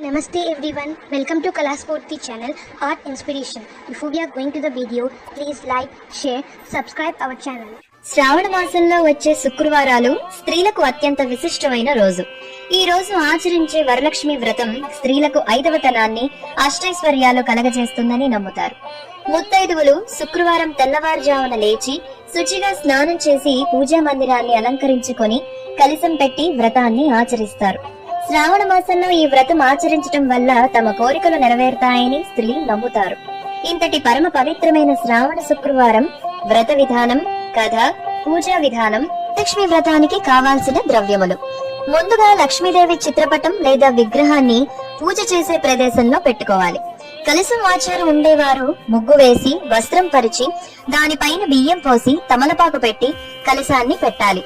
Namaste everyone, welcome to Kalaspurti channel Art Inspiration. Before we are going to the video, please like, share, subscribe our channel. శ్రావణ మాసంలో వచ్చే శుక్రవారాలు స్త్రీలకు అత్యంత విశిష్టమైన రోజు. ఈ రోజు ఆచరించే వరలక్ష్మి వ్రతం స్త్రీలకు ఐదవతనాన్ని అష్టైశ్వర్యాలు కలగజేస్తుందని నమ్ముతారు. ముత్తైదువులు శుక్రవారం తెల్లవారుజామున లేచి శుచిగా స్నానం చేసి పూజా మందిరాన్ని అలంకరించుకొని కలశం పెట్టి వ్రతాన్ని ఆచరిస్తారు. శ్రావణ మాసంలో ఈ వ్రతం ఆచరించడం వల్ల తమ కోరికలు నెరవేరుతాయని స్త్రీలు నమ్ముతారు. ఇంతటి పరమ పవిత్రమైన శ్రావణ శుక్రవారం వ్రత విధానం, కథ, పూజా విధానం. లక్ష్మీ వ్రతానికి కావాల్సిన ద్రవ్యములు: ముందుగా లక్ష్మీదేవి చిత్రపటం లేదా విగ్రహాన్ని పూజ చేసే ప్రదేశంలో పెట్టుకోవాలి. కలశం ఆచారం ఉండేవారు ముగ్గు వేసి వస్త్రం పరిచి దానిపైన బియ్యం పోసి తమలపాకు పెట్టి కలశాన్ని పెట్టాలి.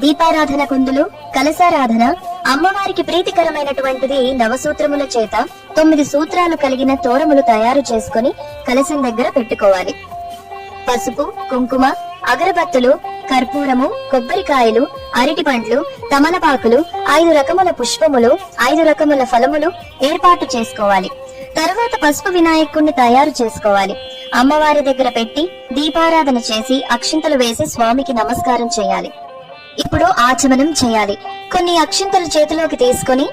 దీపారాధన కుందులు, కలశారాధన. అమ్మవారికి ప్రీతికరమైనటువంటిది నవసూత్రముల చేత 9 సూత్రాలు కలిగిన తోరములు తయారు చేసుకుని కలశం దగ్గర పెట్టుకోవాలి. పసుపు, కుంకుమ, అగరబత్తులు, కర్పూరము, కొబ్బరికాయలు, అరటి పండ్లు, తమలపాకులు, 5 రకముల పుష్పములు, 5 రకముల ఫలములు ఏర్పాటు చేసుకోవాలి. తరువాత పసుపు వినాయకుణ్ణి తయారు చేసుకోవాలి. అమ్మవారి దగ్గర పెట్టి దీపారాధన చేసి అక్షింతలు వేసి స్వామికి నమస్కారం చేయాలి. ఇప్పుడు ఆచమనం చేయాలి. కొన్ని అక్షింతలు చేతిలోకి తీసుకుని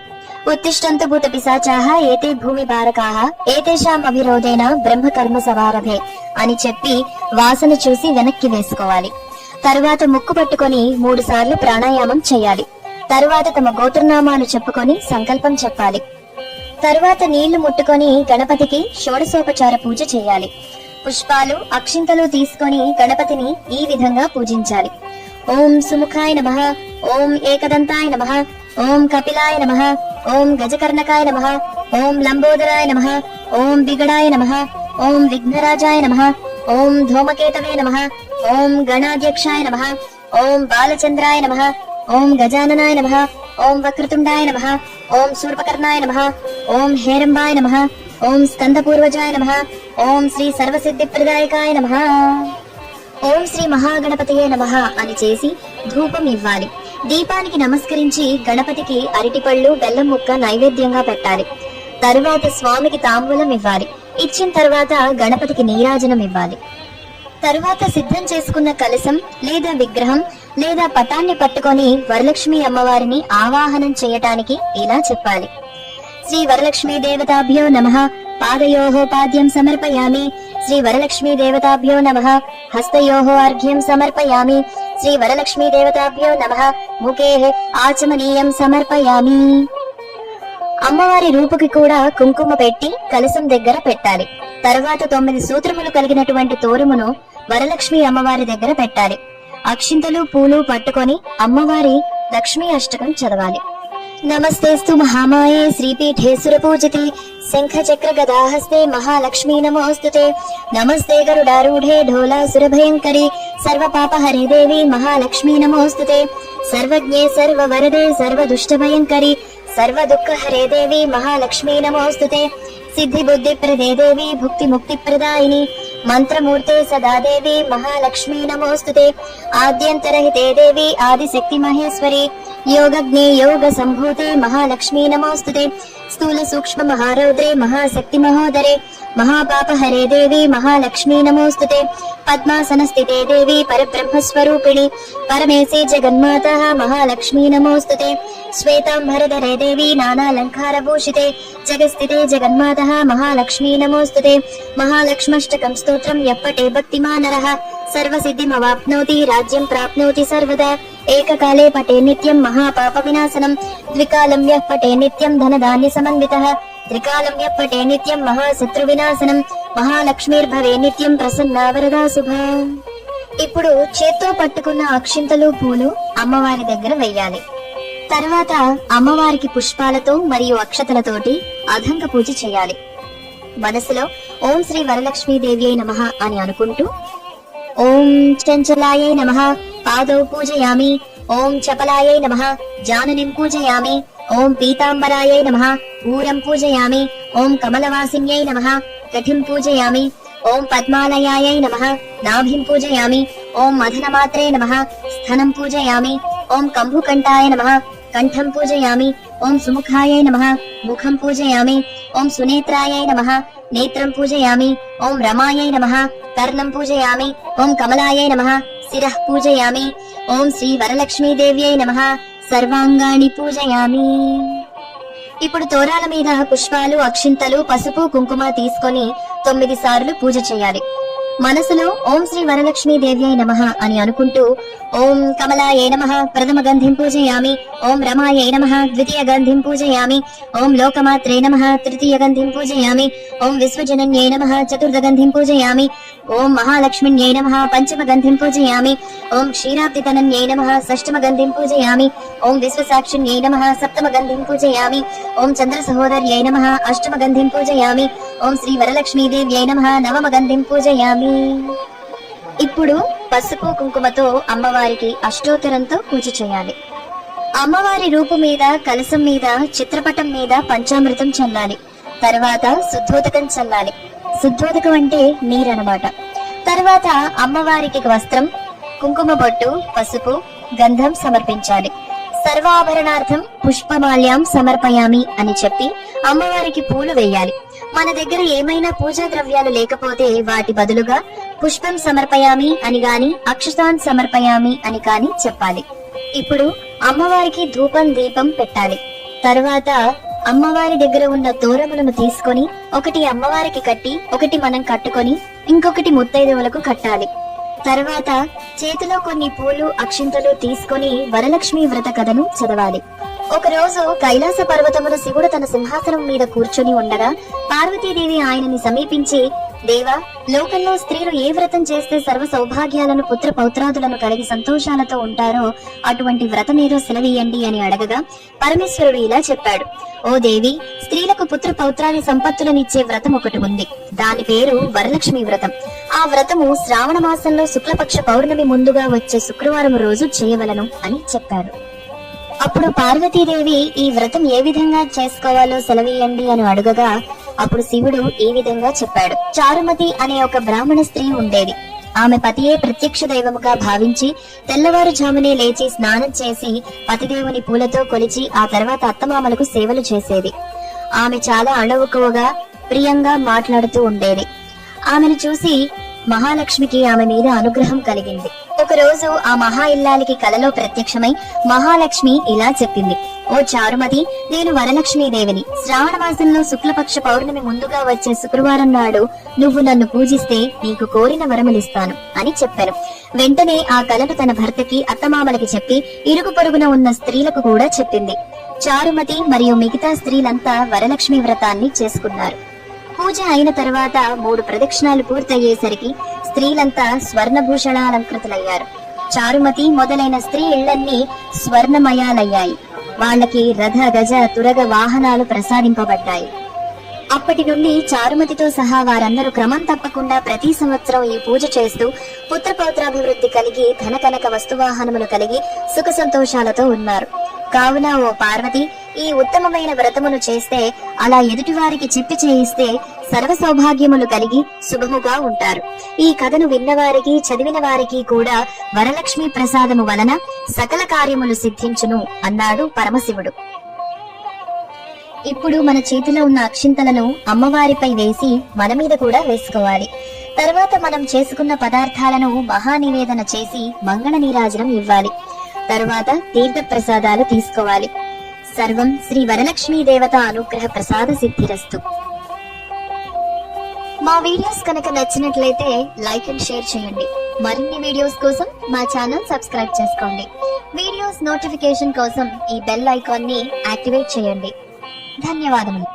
ఉత్తిష్టంతు భూత పిశాచాః ఏతే భూమి భారకాః ఏతేషాం అవిరోధేన బ్రహ్మకర్మ సవారభే అని చెప్పి వాసన చూసి వెనక్కి వేసుకోవాలి. తరువాత ముక్కు పట్టుకొని 3 సార్లు ప్రాణాయామం చేయాలి. తరువాత తమ గోత్రనామాలు చెప్పుకొని సంకల్పం చెప్పాలి. తరువాత నీళ్లు ముట్టుకొని గణపతికి షోడశోపచార పూజ చేయాలి. పుష్పాలు, అక్షింతలు తీసుకొని గణపతిని ఈ విధంగా పూజించాలి. ఓం సుముఖాయ నమః, ఓం ఏకదంతాయ నమః, ఓం కపిలాయ నమః, ఓం గజకర్ణకాయ నమః, ఓం లంబోదరాయ నమః, ఓం విగడాయ నమః, ఓం విఘ్నరాజాయ నమః, ఓం ధూమకేతవే నమః, ఓం గణాధ్యక్షాయ నమః, ఓం బాలచంద్రాయ నమః, ఓం గజాననాయ నమః, ఓం వక్రతుండాయ నమః, ఓం శూర్పకర్ణాయ నమః, ఓం హేరంబాయ నమః, ఓం స్కందపూర్వజాయ నమః, ఓం శ్రీ సర్వసిద్ధిప్రదాయకాయ నమః, ఓం శ్రీ మహాగణపతియే నమః అని చేసి ధూపం ఇవ్వాలి. దీపానికి నమస్కరించి గణపతికి అరటిపళ్ళు, బెల్లం ముక్క నైవేద్యంగా పెట్టాలి. తరువాత స్వామికి తాంబూలం ఇవ్వాలి. ఇచ్చిన తరువాత గణపతికి నీరాజనం ఇవ్వాలి. తరువాత సిద్ధం చేసుకున్న కలశం లేదా విగ్రహం లేదా పటాన్ని పట్టుకొని వరలక్ష్మి అమ్మవారిని ఆవాహనం చేయటానికి ఇలా చెప్పాలి: శ్రీ వరలక్ష్మీ దేవతాభ్యో నమః, పాదయోః పాద్యం సమర్పయామి. శ్రీ వరలక్ష్మీ దేవతాభ్యో నమః, హస్తయోః అర్ఘ్యం సమర్పయామి. శ్రీ వరలక్ష్మీ దేవతాభ్యో నమః, ముఖేః ఆచమనీయం సమర్పయామి. అమ్మవారి రూపుకి కూడా కుంకుమ పెట్టి కలశం దగ్గర పెట్టాలి. తరువాత 9 సూత్రములు కలిగినటువంటి తోరమును వరలక్ష్మి అమ్మవారి దగ్గర పెట్టాలి. అక్షింతలు, పూలు పట్టుకొని అమ్మవారి లక్ష్మీ అష్టకం చదవాలి. నమస్తేస్తు మహామాయే శ్రీపీఠే సురపూజితే శంఖ చక్ర గదాహస్తే మహాలక్ష్మీ నమోస్తుతే. నమస్తే గరుడారూఢే ఢోలాసుర భయంకరి సర్వపాపహరే దేవి మహాలక్ష్మీ నమోస్తుతే. సర్వజ్ఞే సర్వవరదే సర్వదుష్ట భయంకరి సర్వదుఃఖహరే దేవి మహాలక్ష్మీ నమోస్తుతే. సిద్ధి బుద్ధి ప్రదే దేవి భుక్తి ముక్తి ప్రదాయిని మంత్రమూర్తే సదా దేవి మహాలక్ష్మీ నమోస్తుతే. ఆద్యంతరహితే దేవి ఆదిశక్తి మహేశ్వరి యోగజ్ఞే యోగ సంభూతే మహాలక్ష్మీ నమోస్తుతే. స్థూల సూక్ష్మ మహారౌద్రే మహాశక్తి మహోదరే మహాపాపహరే దేవి మహాలక్ష్మీ నమోస్తుతే. పద్మాసనస్థితే దేవి పరబ్రహ్మస్వరూపిణి పరమేశే జగన్మాతా మహాలక్ష్మీ నమోస్తుతే. శ్వేతాంబరధరే దేవి నానాలంకారభూషితే జగస్థితే జగన్మాతా మహాలక్ష్మీ నమోస్తుతే. మహాలక్ష్మష్టకం స్తోత్రం యప్పటే భక్తిమానరః సర్వసిద్ధిమవాప్నోతి రాజ్యం ప్రాప్నోతి సర్వదా. ఏకకాలే పటే నిత్యం మహాపాప వినాశనం. ద్వికాలం యః పటే నిత్యం ధనధాన్య సమన్వితః. త్రికాలం యః పటే నిత్యం మహాశత్రు వినాశనం. మహాలక్ష్మీర్భవే నిత్యం ప్రసన్నా వరదా శుభ. ఇప్పుడు చేత్తో పట్టుకున్న అక్షింతలు, పూలు అమ్మవారి దగ్గర వెయ్యాలి. తర్వాత అమ్మవారికి పుష్పాలతో మరియు అక్షతలతోటి అధంగ పూజ చేయాలి. మనసులో ఓం శ్రీ వరలక్ష్మీదేవ్యై నమః అని అనుకుంటూ ఓం చంచలాయై నమః పాదౌ పూజయామి. ఓం చపలాయై నమః జాననిం పూజయామి. ఓం పీతాంబరాయై నమః ఊరం పూజయామి. ఓం కమలవాసిన్యై నమః కఠిం పూజయామి. ఓం పద్మాలయాయై నమః నాభిం పూజయామి. ఓం మదనమాత్రే నమః స్థనం పూజయామి. ఓం కంభుకంఠాయ నమః కంఠం పూజయామి. ఓం సుముఖాయై నమః ముఖం పూజయామి. ఓం సునేత్రాయై నమః. నేత్రం పూజయామి. ఓం రమాయై నమః. కర్ణం పూజయామి. ఓం కమలాయై నమః. శిరః పూజయామి. ఓం శ్రీ వరలక్ష్మీదేవ్యై నమః. సర్వాంగాణి పూజయామి. ఇప్పుడు తోరాల మీద పుష్పాలు, అక్షింతలు, పసుపు, కుంకుమ తీసుకొని 9 సార్లు పూజ చేయాలి. మనసులో ఓం శ్రీ వరలక్ష్మీ దేవ్యై నమః అని అనుకుంటూ ఓం కమలాయై నమః ప్రథమ గంధిం పూజయామి. ఓం రమాయై నమః ద్వితీయ గంధిం పూజయామి. ఓం లోకమాత్రే నమః తృతీయ గంధిం పూజయామి. ఓం విశ్వజనన్యై నమః చతుర్థ గంధిం పూజయామి. ఓం మహాలక్ష్మిన్యై నమః పంచమ గంధిం పూజయామి. ఓం క్షీరాబ్దితనన్యై నమః షష్ఠమ గంధిం పూజయామి. ఓం విశ్వసాక్షిన్యై నమః సప్తమ గంధిం పూజయామి. ఓం చంద్ర సహోదర్యై నమః అష్టమ గంధిం పూజయామి. ఓం శ్రీ వరలక్ష్మీదేవ్యై నమః నవమ గంధిం పూజయామి. ఇప్పుడు పసుపు కుంకుమతో అమ్మవారికి అష్టోత్తరంతో పూజ చేయాలి. అమ్మవారి రూపు మీద, కలశం మీద, చిత్రపటం మీద పంచామృతం చల్లాలి. తర్వాత శుద్ధోదకం చల్లాలి. శుద్ధోదకం అంటే నీరన్నమాట. తర్వాత అమ్మవారికి వస్త్రం, కుంకుమ బొట్టు, పసుపు, గంధం సమర్పించాలి. సర్వాభరణార్థం పుష్పమాల్యాం సమర్పయామి అని చెప్పి అమ్మవారికి పూలు వేయాలి. మన దగ్గర ఏమైనా పూజా ద్రవ్యాలు లేకపోతే వాటి బదులుగా పుష్పం సమర్పయామి అని గాని, అక్షతాన్ సమర్పయామి అని కాని చెప్పాలి. ఇప్పుడు అమ్మవారికి ధూపం, దీపం పెట్టాలి. తర్వాత అమ్మవారి దగ్గర ఉన్న తోరములను తీసుకొని ఒకటి అమ్మవారికి కట్టి, ఒకటి మనం కట్టుకొని ఇంకొకటి ముత్తైదువులకు కట్టాలి. తర్వాత చేతిలో కొన్ని పూలు, అక్షింతలు తీసుకొని వరలక్ష్మి వ్రత కథను చదవాలి. ఒకరోజు కైలాస పర్వతమున శివుడు తన సింహాసనం మీద కూర్చొని ఉండగా పార్వతీదేవి ఆయనని సమీపించి, దేవా, లోకంలో స్త్రీలు ఏ వ్రతం చేస్తే సర్వ సౌభాగ్యాలను, పుత్ర పౌత్రాదులను కలిగి సంతోషాలతో ఉంటారో అటువంటి వ్రతమేదో సెలవీయండి అని అడగగా పరమేశ్వరుడు ఇలా చెప్పాడు, ఓ దేవి, స్త్రీలకు పుత్ర పౌత్రాది సంపత్తులనిచ్చే వ్రతం ఒకటి ఉంది. దాని పేరు వరలక్ష్మి వ్రతం. ఆ వ్రతము శ్రావణ మాసంలో శుక్లపక్ష పౌర్ణమి ముందుగా వచ్చే శుక్రవారం రోజు చేయవలను అని చెప్పాడు. అప్పుడు పార్వతీదేవి ఈ వ్రతం ఏ విధంగా చేసుకోవాలో సెలవీయండి అని అడగగా అప్పుడు శివుడు ఈ విధంగా చెప్పాడు. చారుమతి అనే ఒక బ్రాహ్మణ స్త్రీ ఉండేది. ఆమె పతియే ప్రత్యక్ష దైవముగా భావించి తెల్లవారుజామునే లేచి స్నానం చేసి పతిదేవుని పూలతో కొలిచి ఆ తర్వాత అత్తమామలకు సేవలు చేసేది. ఆమె చాలా అణువుకువగా, ప్రియంగా మాట్లాడుతూ ఉండేది. ఆమెను చూసి మహాలక్ష్మికి ఆమె మీద అనుగ్రహం కలిగింది. ఒకరోజు ఆ మహా ఇల్లాలికి కలలో ప్రత్యక్షమై మహాలక్ష్మి ఇలా చెప్పింది, ఓ చారుమతి, నేను వరలక్ష్మీదేవిని. శ్రావణ మాసంలో శుక్లపక్ష పౌర్ణమి ముందుగా వచ్చే శుక్రవారం నాడు నువ్వు నన్ను పూజిస్తే నీకు కోరిన వరములిస్తాను అని చెప్పాను. వెంటనే ఆ కలను తన భర్తకి, అత్తమామలకి చెప్పి ఇరుగు పొరుగున ఉన్న స్త్రీలకు కూడా చెప్పింది. చారుమతి మరియు మిగతా స్త్రీలంతా వరలక్ష్మి వ్రతాన్ని చేసుకున్నారు. పూజ అయిన తర్వాత 3 ప్రదక్షిణాలు పూర్తయ్యేసరికి స్త్రీలంతా స్వర్ణభూషణాలంకృతులయ్యారు. చారుమతి మొదలైన స్త్రీ ఇళ్లన్నీ స్వర్ణమయాలయ్యాయి. వాళ్ళకి రథ, గజ, తురగ వాహనాలు ప్రసాదింపబడ్డాయి. అప్పటి నుండి చారుమతితో సహా వారందరూ క్రమం తప్పకుండా ప్రతి సంవత్సరం ఈ పూజ చేస్తూ పుత్రపౌత్రాభివృద్ధి కలిగి, ధన కనక వస్తువాహనములు కలిగి సుఖ సంతోషాలతో ఉన్నారు. కావున ఓ పార్వతి, ఈ ఉత్తమమైన వ్రతమును చేస్తే, అలా ఎదుటి వారికి చెప్పి చేయిస్తే సర్వ సౌభాగ్యములు కలిగి శుభముగా ఉంటారు. ఈ కథను విన్నవారికి, చదివిన వారికి కూడా వరలక్ష్మి ప్రసాదము వలన సకల కార్యములు సిద్ధించును అన్నాడు పరమశివుడు. ఇప్పుడు మన చేతిలో ఉన్న అక్షింతలను అమ్మవారిపై వేసి మన మీద కూడా వేసుకోవాలి. తర్వాత మనం చేసుకున్న పదార్థాలను మహానివేదన చేసి మంగళ నీరాజనం ఇవ్వాలి. తర్వాత తీర్థ ప్రసాదాలు తీసుకోవాలి. సర్వం శ్రీ వరలక్ష్మీ దేవత అనుగ్రహ ప్రసాద సిద్ధిరస్తు. మా వీడియోస్ కనుక నచ్చినట్లయితే లైక్ అండ్ షేర్ చేయండి. మరిన్ని వీడియోస్ కోసం మా ఛానల్ సబ్స్క్రైబ్ చేసుకోండి. వీడియోస్ నోటిఫికేషన్ కోసం ఈ బెల్ ఐకాన్ ని యాక్టివేట్ చేయండి. ధన్యవాదములు.